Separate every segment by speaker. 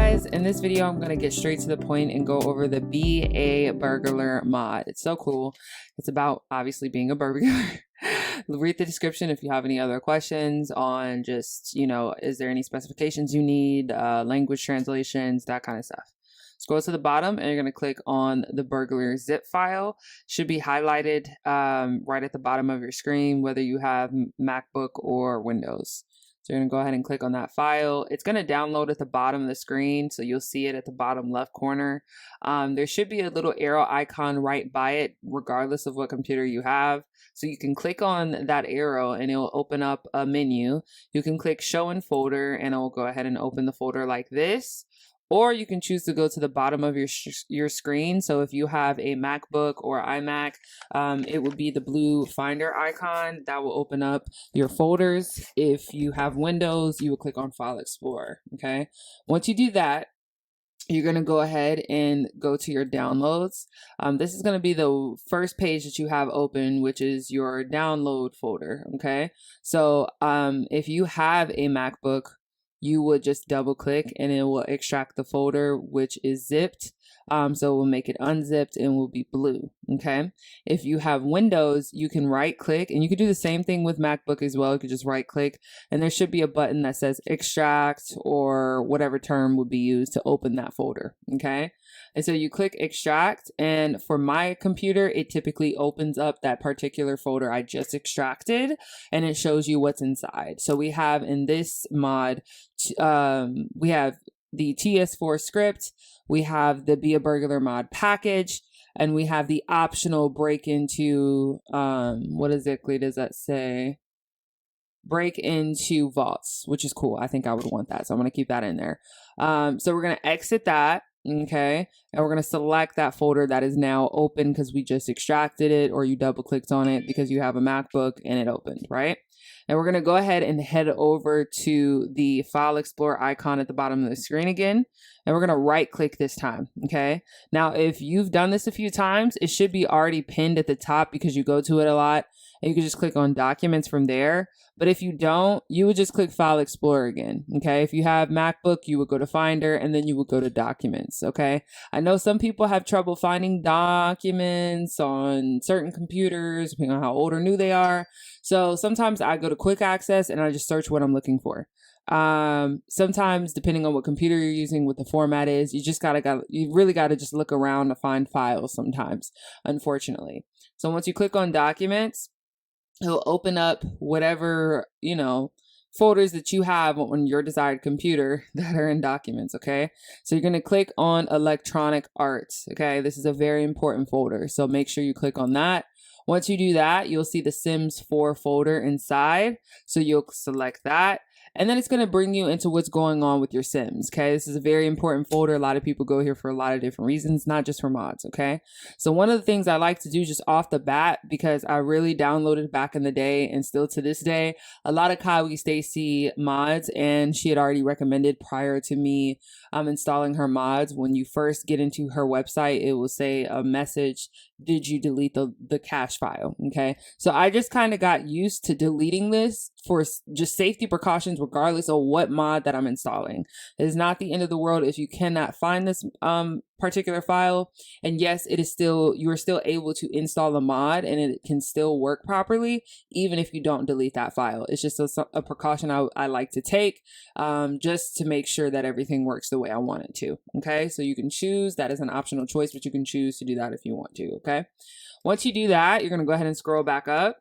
Speaker 1: guys, in this video I'm going to get straight to the point and go over the Be a Burglar mod. It's so cool. It's about obviously being a burglar. Read the description if you have any other questions on just, is there any specifications you need, language translations, that kind of stuff. Scroll to the bottom and you're going to click on the Burglar zip file. Should be highlighted right at the bottom of your screen, whether you have MacBook or Windows. So you're going to go ahead and click on that file. It's going to download at the bottom of the screen, so you'll see it at the bottom left corner. There should be a little arrow icon right by it, regardless of what computer you have. So you can click on that arrow and it will open up a menu. You can click Show in Folder and it will go ahead and open the folder like this. Or you can choose to go to the bottom of your screen. So if you have a MacBook or iMac, it will be the blue Finder icon that will open up your folders. If you have Windows, you will click on File Explorer, okay? Once you do that, you're going to go ahead and go to your downloads. This is going to be the first page that you have open, which is your download folder, okay? So if you have a MacBook, you would just double click and it will extract the folder, which is zipped. So it will make it unzipped and will be blue. Okay. If you have Windows, you can right click, and you could do the same thing with MacBook as well. You could just right click and there should be a button that says extract or whatever term would be used to open that folder. Okay. And so you click extract, and for my computer, it typically opens up that particular folder I just extracted and it shows you what's inside. So we have in this mod, we have the TS4 script, we have the Be a Burglar mod package, and we have the optional break into, what exactly does that say? Break into vaults, which is cool. I think I would want that. So I'm going to keep that in there. So we're going to exit that. Okay. And we're going to select that folder that is now open because we just extracted it, or you double clicked on it because you have a MacBook and it opened, right? And we're going to go ahead and head over to the File Explorer icon at the bottom of the screen again. And we're going to right click this time. Okay. Now, if you've done this a few times, it should be already pinned at the top because you go to it a lot. And you can just click on Documents from there. But if you don't, you would just click File Explorer again. Okay. If you have MacBook, you would go to Finder and then you would go to Documents. Okay. I know some people have trouble finding documents on certain computers, depending on how old or new they are. So sometimes I go to Quick Access and I just search what I'm looking for. Sometimes depending on what computer you're using, what the format is, you really gotta just look around to find files sometimes, unfortunately. So once you click on Documents, it'll open up whatever, folders that you have on your desired computer that are in Documents, okay? So you're going to click on Electronic Arts, okay? This is a very important folder, so make sure you click on that. Once you do that, you'll see the Sims 4 folder inside, so you'll select that. And then it's going to bring you into what's going on with your Sims, okay? This is a very important folder. A lot of people go here for a lot of different reasons, not just for mods, okay? So one of the things I like to do just off the bat, because I really downloaded back in the day and still to this day, a lot of Kawi Stacy mods, and she had already recommended prior to me installing her mods. When you first get into her website, it will say a message, did you delete the cache file, okay? So I just kind of got used to deleting this for just safety precautions, regardless of what mod that I'm installing. It is not the end of the world if you cannot find this particular file. And yes, you are still able to install the mod and it can still work properly, even if you don't delete that file. It's just a precaution I like to take, just to make sure that everything works the way I want it to. Okay, so you can choose, that is an optional choice, but you can choose to do that if you want to. Okay, once you do that, you're going to go ahead and scroll back up.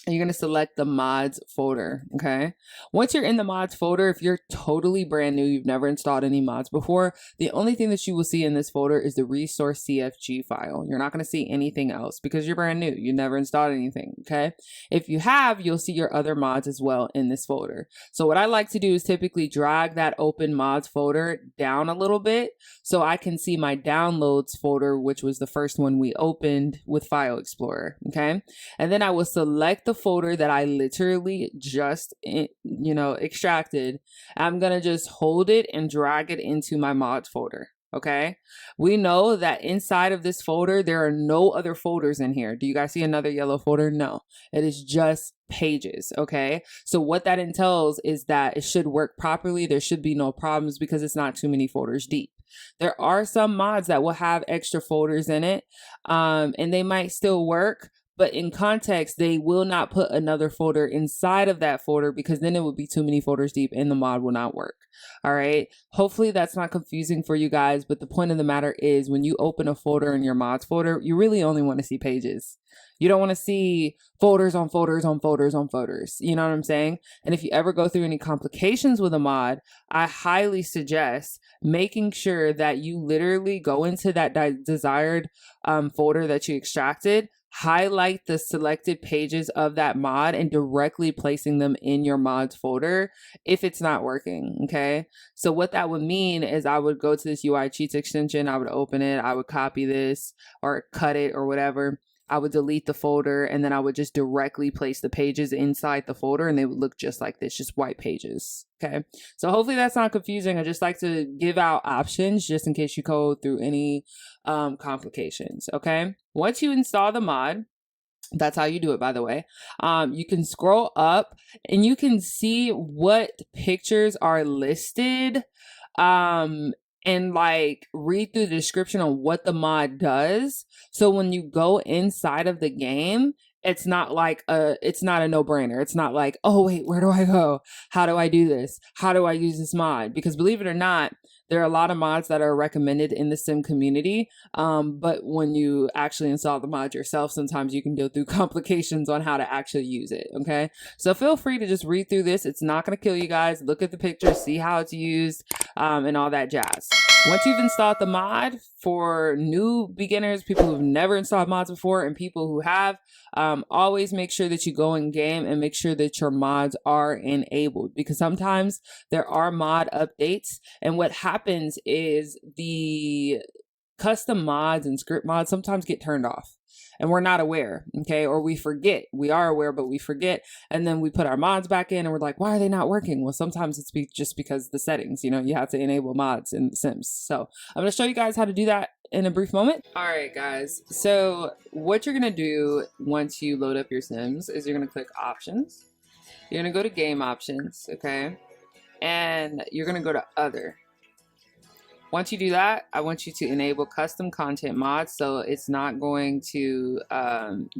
Speaker 1: And you're going to select the mods folder, okay? Once you're in the mods folder, if you're totally brand new, you've never installed any mods before, the only thing that you will see in this folder is the resource CFG file. You're not going to see anything else because you're brand new. You never installed anything, okay? If you have, you'll see your other mods as well in this folder. So what I like to do is typically drag that open mods folder down a little bit so I can see my downloads folder, which was the first one we opened with File Explorer, okay? And then I will select the folder that I literally just, extracted. I'm going to just hold it and drag it into my mods folder. Okay. We know that inside of this folder, there are no other folders in here. Do you guys see another yellow folder? No, it is just pages. Okay. So what that entails is that it should work properly. There should be no problems because it's not too many folders deep. There are some mods that will have extra folders in it, and they might still work, but in context, they will not put another folder inside of that folder because then it would be too many folders deep and the mod will not work. All right. Hopefully that's not confusing for you guys, but the point of the matter is when you open a folder in your mods folder, you really only want to see pages. You don't want to see folders on folders on folders on folders. You know what I'm saying? And if you ever go through any complications with a mod, I highly suggest making sure that you literally go into that desired folder that you extracted, highlight the selected pages of that mod and directly placing them in your mods folder if it's not working. Okay. So what that would mean is I would go to this UI cheats extension. I would open it. I would copy this or cut it or whatever. I would delete the folder and then I would just directly place the pages inside the folder and they would look just like this, just white pages. Okay. So hopefully that's not confusing. I just like to give out options just in case you go through any complications. Okay. Once you install the mod, that's how you do it, by the way. You can scroll up and you can see what pictures are listed. And like read through the description on what the mod does. So when you go inside of the game, it's not it's not a no-brainer. It's not like, oh wait, where do I go? How do I do this? How do I use this mod? Because believe it or not, there are a lot of mods that are recommended in the sim community. But when you actually install the mod yourself, sometimes you can go through complications on how to actually use it. Okay. So feel free to just read through this. It's not going to kill you guys. Look at the pictures, see how it's used, and all that jazz. Once you've installed the mod, for new beginners, people who've never installed mods before, and people who have, always make sure that you go in game and make sure that your mods are enabled, because sometimes there are mod updates, and what happens is the custom mods and script mods sometimes get turned off. And we're not aware, okay? Or we forget. We are aware, but we forget. And then we put our mods back in and we're like, why are they not working? Well, sometimes it's just because the settings, you know, you have to enable mods in The Sims. So I'm going to show you guys how to do that in a brief moment. All right, guys. So what you're going to do once you load up your Sims is you're going to click options. You're going to go to game options, okay? And you're going to go to other. Once you do that, I want you to enable custom content mods. So it's not going to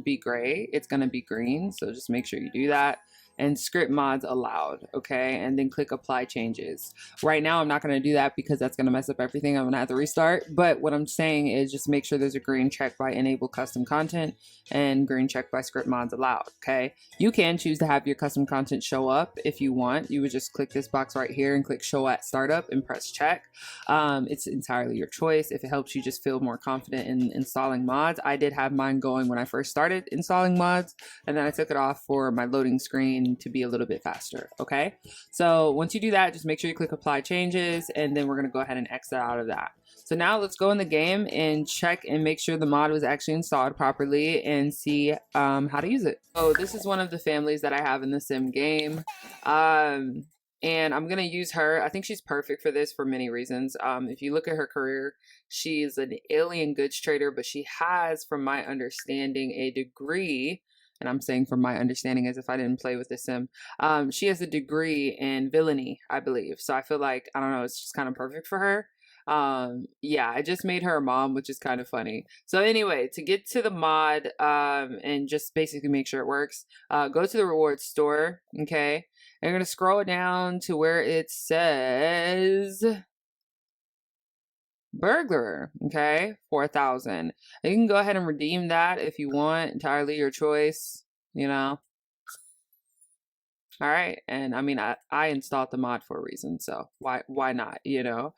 Speaker 1: be gray. It's going to be green. So just make sure you do that. And script mods allowed. Okay. And then click apply changes. Right now, I'm not going to do that because that's going to mess up everything. I'm going to have to restart. But what I'm saying is just make sure there's a green check by enable custom content and green check by script mods allowed. Okay. You can choose to have your custom content show up if you want. You would just click this box right here and click show at startup and press check. It's entirely your choice. If it helps you just feel more confident in installing mods. I did have mine going when I first started installing mods, and then I took it off for my loading screen to be a little bit faster. Okay. So once you do that, just make sure you click apply changes, and then we're going to go ahead and exit out of that. So now let's go in the game and check and make sure the mod was actually installed properly and see how to use it. So this is one of the families that I have in the sim game. And I'm going to use her. I think she's perfect for this for many reasons. If you look at her career, she's an alien goods trader, but she has, from my understanding, a degree. And I'm saying from my understanding as if I didn't play with the sim. She has a degree in villainy, I believe. So I feel like, I don't know, it's just kind of perfect for her. Yeah, I just made her a mom, which is kind of funny. So anyway, to get to the mod, and just basically make sure it works, go to the rewards store. Okay. And you're going to scroll down to where it says Burglar, okay, 4,000. You can go ahead and redeem that if you want, entirely your choice, you know. All right. And I mean, I installed the mod for a reason, so why not, you know?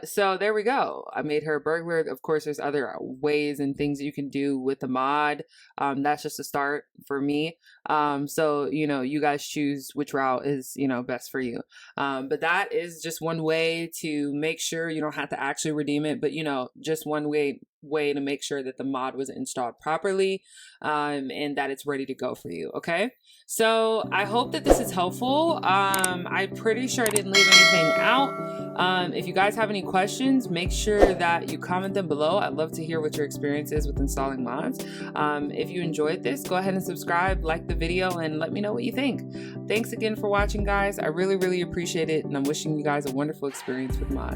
Speaker 1: So there we go. I made her a burglar. Of course, there's other ways and things you can do with the mod. That's just a start for me. So, you know, you guys choose which route is, you know, best for you. But that is just one way to make sure you don't have to actually redeem it, but, you know, just one way way to make sure that the mod was installed properly, and that it's ready to go for you. Okay, so I hope that this is helpful. I'm pretty sure I didn't leave anything out. If you guys have any questions, make sure that you comment them below. I'd love to hear what your experience is with installing mods. If you enjoyed this, go ahead and subscribe, like the video, and let me know what you think. Thanks again for watching, guys. I really, really appreciate it, and I'm wishing you guys a wonderful experience with mods.